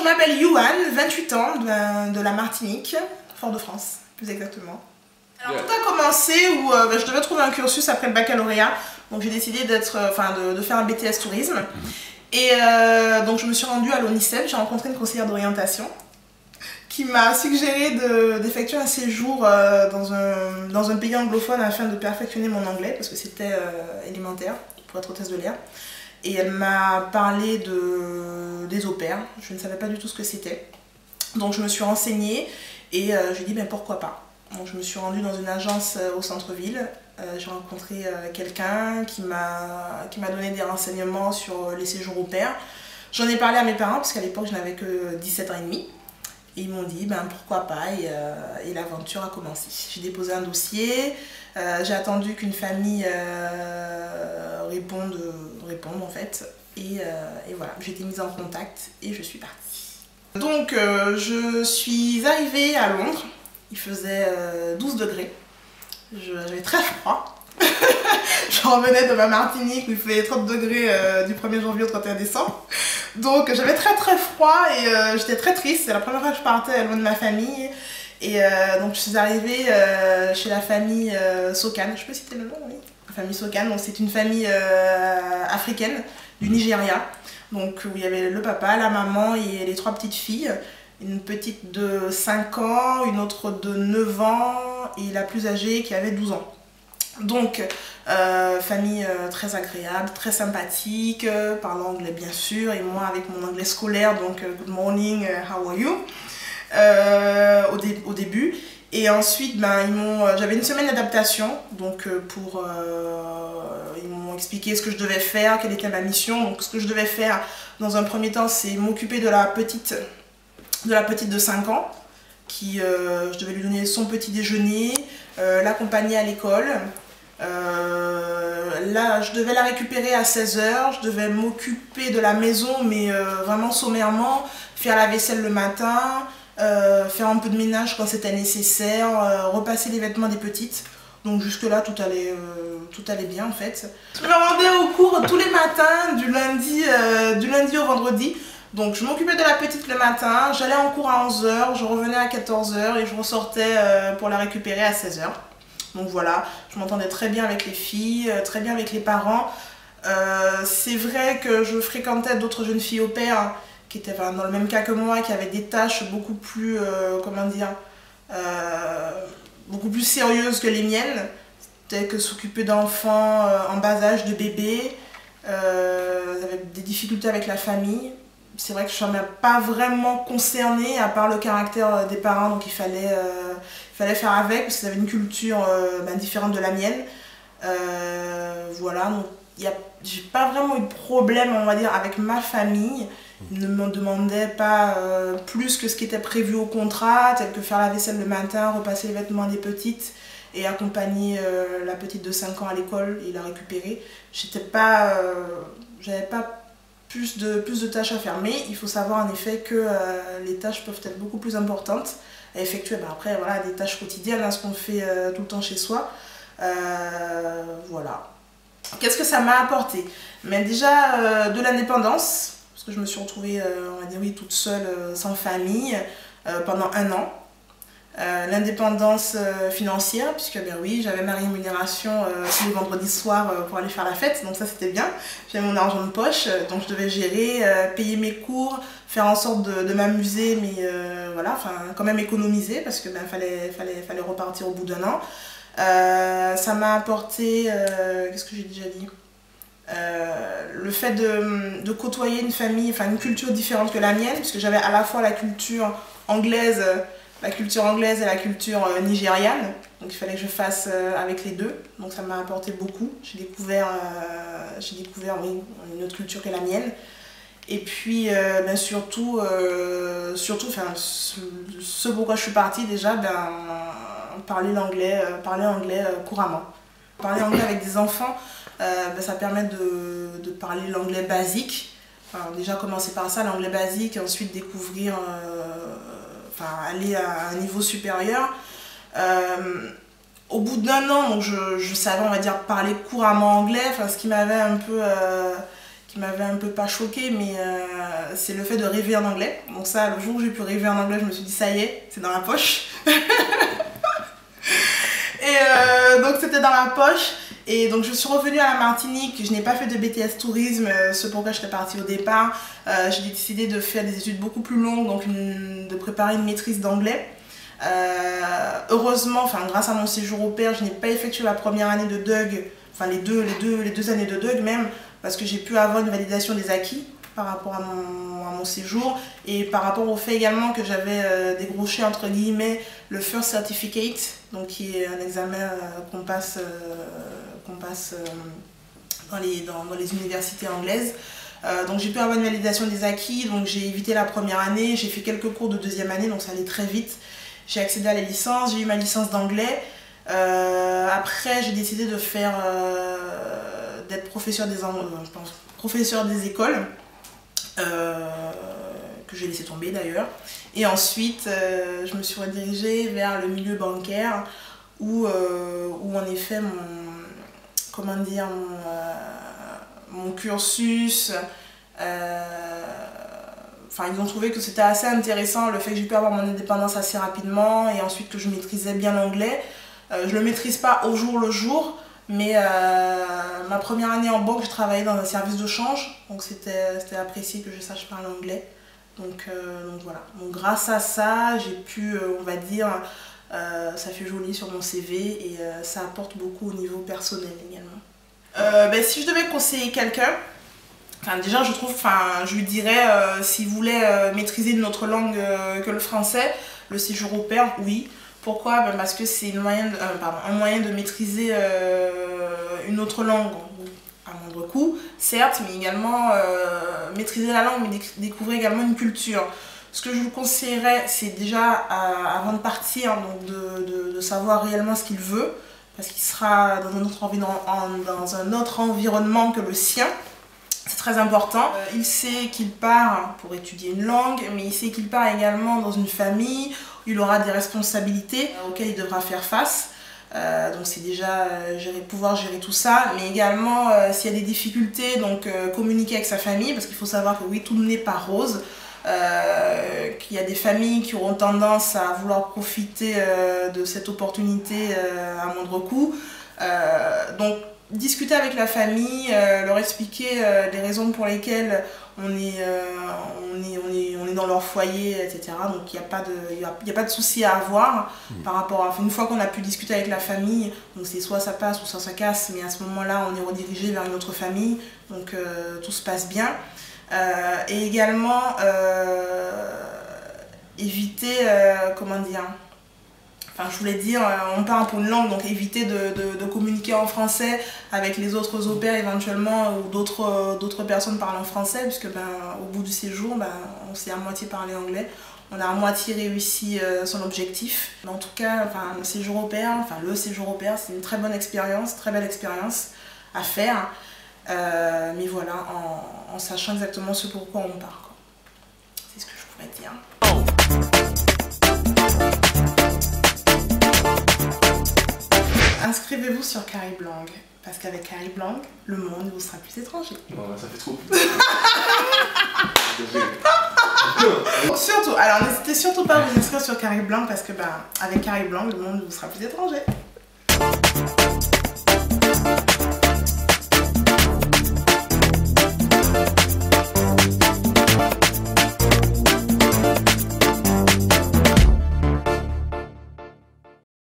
je m'appelle Youane, 28 ans, de la Martinique, Fort-de-France, plus exactement. Alors tout a commencé où je devais trouver un cursus après le baccalauréat, donc j'ai décidé de faire un BTS tourisme. Et donc je me suis rendue à l'ONICEP, j'ai rencontré une conseillère d'orientation qui m'a suggéré d'effectuer un séjour dans un pays anglophone afin de perfectionner mon anglais, parce que c'était élémentaire pour être hôtesse de l'air. Et elle m'a parlé des au pairs, je ne savais pas du tout ce que c'était. Donc je me suis renseignée et je lui ai dit ben, pourquoi pas. Donc je me suis rendue dans une agence au centre-ville, j'ai rencontré quelqu'un qui m'a donné des renseignements sur les séjours au pair. J'en ai parlé à mes parents parce qu'à l'époque je n'avais que 17 ans et demi. Et ils m'ont dit ben, pourquoi pas et l'aventure a commencé. J'ai déposé un dossier, j'ai attendu qu'une famille réponde en fait. Et voilà, j'ai été mise en contact et je suis partie. Donc je suis arrivée à Londres. Il faisait 12 degrés, j'avais très froid. Je revenais de ma Martinique où il faisait 30 degrés du 1er janvier au 31 décembre. Donc j'avais très froid et j'étais très triste. C'est la première fois que je partais loin de ma famille. Et donc je suis arrivée chez la famille Sokan. Je peux citer le nom, oui. La famille Sokan, donc c'est une famille africaine du Nigeria. Donc où il y avait le papa, la maman et les 3 petites filles. Une petite de 5 ans, une autre de 9 ans et la plus âgée qui avait 12 ans. Donc, famille très agréable, très sympathique, parlant anglais bien sûr, et moi avec mon anglais scolaire, donc good morning, how are you, au début. Et ensuite, ben, j'avais une semaine d'adaptation, donc ils m'ont expliqué ce que je devais faire, quelle était ma mission. Donc ce que je devais faire dans un premier temps, c'est m'occuper de la petite de 5 ans, je devais lui donner son petit déjeuner, l'accompagner à l'école. Là, je devais la récupérer à 16 h, je devais m'occuper de la maison, mais vraiment sommairement, faire la vaisselle le matin, faire un peu de ménage quand c'était nécessaire, repasser les vêtements des petites. Donc jusque là tout allait bien en fait. Je me rendais au cours tous les matins, du lundi au vendredi. Donc je m'occupais de la petite le matin, j'allais en cours à 11 h, je revenais à 14 h et je ressortais pour la récupérer à 16 h. Donc voilà, je m'entendais très bien avec les filles, très bien avec les parents. C'est vrai que je fréquentais d'autres jeunes filles au pair qui étaient dans le même cas que moi, qui avaient des tâches beaucoup plus, beaucoup plus sérieuses que les miennes, telles que s'occuper d'enfants en bas âge, de bébés, avaient des difficultés avec la famille. C'est vrai que je ne suis pas vraiment concernée, à part le caractère des parents, donc il fallait faire avec, parce qu'ils avaient une culture différente de la mienne. Voilà, donc j'ai pas vraiment eu de problème, on va dire, avec ma famille. Ils ne me demandaient pas plus que ce qui était prévu au contrat, tel que faire la vaisselle le matin, repasser les vêtements des petites et accompagner la petite de 5 ans à l'école et la récupérer. J'avais pas plus de tâches à faire, mais il faut savoir en effet que les tâches peuvent être beaucoup plus importantes à effectuer. Ben après, voilà, des tâches quotidiennes, ce qu'on fait tout le temps chez soi. Voilà. Qu'est-ce que ça m'a apporté? Mais déjà, de l'indépendance, parce que je me suis retrouvée, on va dire oui, toute seule, sans famille, pendant 1 an. L'indépendance financière, puisque ben oui, j'avais ma rémunération tous les vendredis soirs pour aller faire la fête, donc ça c'était bien. J'avais mon argent de poche, donc je devais gérer, payer mes cours, faire en sorte de m'amuser, mais voilà, enfin quand même économiser, parce que ben fallait repartir au bout d'1 an. Ça m'a apporté, qu'est-ce que j'ai déjà dit, le fait de côtoyer une famille, enfin une culture différente que la mienne, puisque j'avais à la fois la culture anglaise et la culture nigériane, donc il fallait que je fasse avec les deux, donc ça m'a apporté beaucoup. J'ai découvert oui, une autre culture que la mienne. Et puis ben surtout ce pourquoi je suis partie déjà, parler anglais couramment. Parler anglais avec des enfants, ça permet de parler l'anglais basique. Enfin, déjà commencer par ça, l'anglais basique, et ensuite découvrir, aller à un niveau supérieur. Au bout d'1 an, donc je savais, on va dire, parler couramment anglais, ce qui m'avait un peu m'avait un peu pas choquée, mais c'est le fait de rêver en anglais. Donc ça, le jour où j'ai pu rêver en anglais, je me suis dit ça y est, c'est dans la poche. Et donc c'était dans la poche. Et donc je suis revenue à la Martinique, je n'ai pas fait de BTS tourisme, ce pourquoi j'étais partie au départ. J'ai décidé de faire des études beaucoup plus longues, donc de préparer une maîtrise d'anglais. Heureusement, grâce à mon séjour au pair, je n'ai pas effectué la première année de DUG, enfin les deux années de DUG même, parce que j'ai pu avoir une validation des acquis par rapport à mon séjour et par rapport au fait également que j'avais décroché entre guillemets le First Certificate, donc qui est un examen qu'on passe dans les universités anglaises. Donc j'ai pu avoir une validation des acquis, donc j'ai évité la première année, j'ai fait quelques cours de deuxième année, donc ça allait très vite. J'ai accédé à la licence, j'ai eu ma licence d'anglais. Après j'ai décidé de faire d'être professeur des écoles, que j'ai laissé tomber d'ailleurs. Et ensuite je me suis redirigée vers le milieu bancaire où en effet mon cursus, ils ont trouvé que c'était assez intéressant le fait que j'ai pu avoir mon indépendance assez rapidement et ensuite que je maîtrisais bien l'anglais. Je le maîtrise pas au jour le jour, mais ma première année en banque, je travaillais dans un service de change, donc c'était apprécié que je sache parler anglais. Donc voilà. Donc grâce à ça, j'ai pu, on va dire, ça fait joli sur mon CV et ça apporte beaucoup au niveau personnel également. Si je devais conseiller quelqu'un, déjà je lui dirais s'il voulait maîtriser une autre langue que le français, le séjour au pair, oui. Pourquoi? Parce que c'est un moyen de maîtriser une autre langue à moindre coût, certes, mais également maîtriser la langue, mais découvrir également une culture. Ce que je vous conseillerais, c'est déjà, avant de partir, donc de savoir réellement ce qu'il veut, parce qu'il sera dans un autre environnement que le sien. C'est très important. Il sait qu'il part pour étudier une langue, mais il sait qu'il part également dans une famille où il aura des responsabilités auxquelles il devra faire face. Donc c'est déjà pouvoir gérer tout ça, mais également s'il y a des difficultés, donc communiquer avec sa famille, parce qu'il faut savoir que oui, tout n'est pas rose. Qu'il y a des familles qui auront tendance à vouloir profiter de cette opportunité à moindre coût. Donc discuter avec la famille, leur expliquer les raisons pour lesquelles on est dans leur foyer, etc. Donc il n'y a pas de souci à avoir par rapport à... Une fois qu'on a pu discuter avec la famille, donc c'est soit ça passe ou soit ça casse, mais à ce moment-là on est redirigé vers une autre famille, donc tout se passe bien. Et également éviter, je voulais dire, on part pour une langue, donc éviter de communiquer en français avec les autres au pair éventuellement ou d'autres personnes parlant français, puisque au bout du séjour, on sait à moitié parler anglais. On a à moitié réussi son objectif. Mais en tout cas, le séjour au pair, c'est une très bonne expérience, très belle expérience à faire. Mais voilà, en sachant exactement ce pourquoi on part, quoi. C'est ce que je pourrais dire. Inscrivez-vous sur Cariblang, parce qu'avec Cariblang, le monde vous sera plus étranger. Non, ça fait trop. Surtout, alors n'hésitez surtout pas à vous inscrire sur Cariblang, parce que avec Cariblang, le monde vous sera plus étranger.